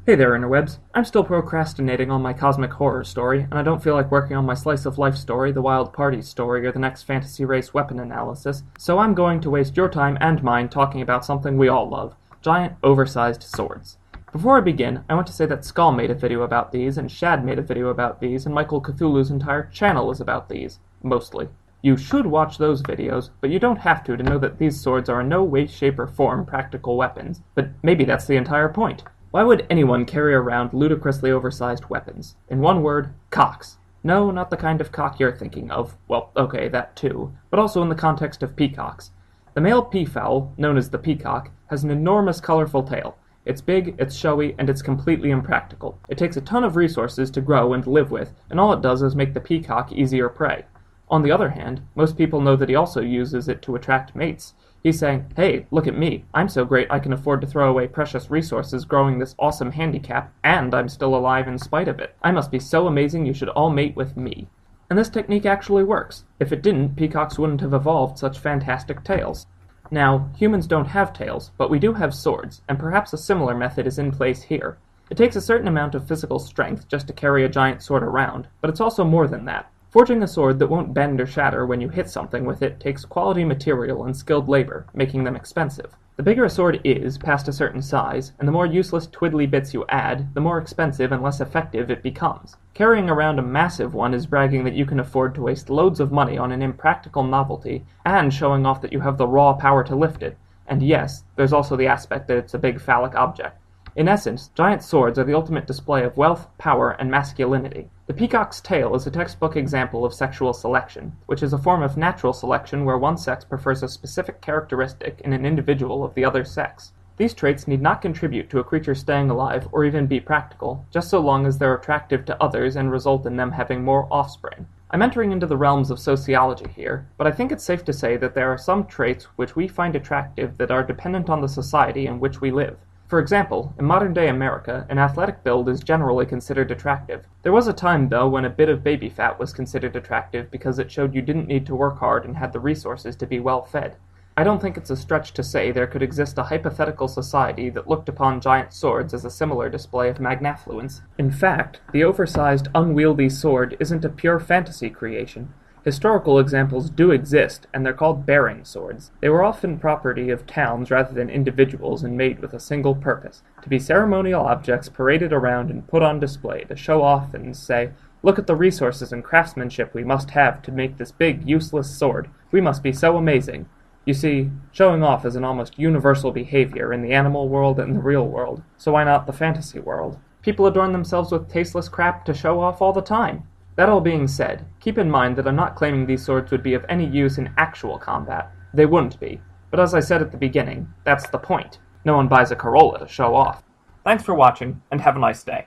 Hey there, interwebs. I'm still procrastinating on my cosmic horror story, and I don't feel like working on my slice of life story, the wild party story, or the next fantasy race weapon analysis, so I'm going to waste your time and mine talking about something we all love: giant, oversized swords. Before I begin, I want to say that Skall made a video about these, and Shad made a video about these, and Michaelcthulhu's entire channel is about these. Mostly. You should watch those videos, but you don't have to know that these swords are in no way, shape, or form practical weapons. But maybe that's the entire point. Why would anyone carry around ludicrously oversized weapons? In one word, cocks. No, not the kind of cock you're thinking of. Well, okay, that too. But also in the context of peacocks. The male peafowl, known as the peacock, has an enormous colorful tail. It's big, it's showy, and it's completely impractical. It takes a ton of resources to grow and live with, and all it does is make the peacock easier prey. On the other hand, most people know that he also uses it to attract mates. He's saying, hey, look at me, I'm so great I can afford to throw away precious resources growing this awesome handicap, and I'm still alive in spite of it. I must be so amazing you should all mate with me. And this technique actually works. If it didn't, peacocks wouldn't have evolved such fantastic tails. Now, humans don't have tails, but we do have swords, and perhaps a similar method is in place here. It takes a certain amount of physical strength just to carry a giant sword around, but it's also more than that. Forging a sword that won't bend or shatter when you hit something with it takes quality material and skilled labor, making them expensive. The bigger a sword is, past a certain size, and the more useless twiddly bits you add, the more expensive and less effective it becomes. Carrying around a massive one is bragging that you can afford to waste loads of money on an impractical novelty, and showing off that you have the raw power to lift it. And yes, there's also the aspect that it's a big phallic object. In essence, giant swords are the ultimate display of wealth, power, and masculinity. The peacock's tail is a textbook example of sexual selection, which is a form of natural selection where one sex prefers a specific characteristic in an individual of the other sex. These traits need not contribute to a creature staying alive or even be practical, just so long as they're attractive to others and result in them having more offspring. I'm entering into the realms of sociology here, but I think it's safe to say that there are some traits which we find attractive that are dependent on the society in which we live. For example, in modern-day America, an athletic build is generally considered attractive. There was a time, though, when a bit of baby fat was considered attractive because it showed you didn't need to work hard and had the resources to be well-fed. I don't think it's a stretch to say there could exist a hypothetical society that looked upon giant swords as a similar display of magnafluence. In fact, the oversized, unwieldy sword isn't a pure fantasy creation. Historical examples do exist, and they're called bearing swords. They were often property of towns rather than individuals and made with a single purpose: to be ceremonial objects paraded around and put on display to show off and say, look at the resources and craftsmanship we must have to make this big, useless sword. We must be so amazing. You see, showing off is an almost universal behavior in the animal world and the real world, so why not the fantasy world? People adorn themselves with tasteless crap to show off all the time. That all being said, keep in mind that I'm not claiming these swords would be of any use in actual combat. They wouldn't be. But as I said at the beginning, that's the point. No one buys a Corolla to show off. Thanks for watching, and have a nice day.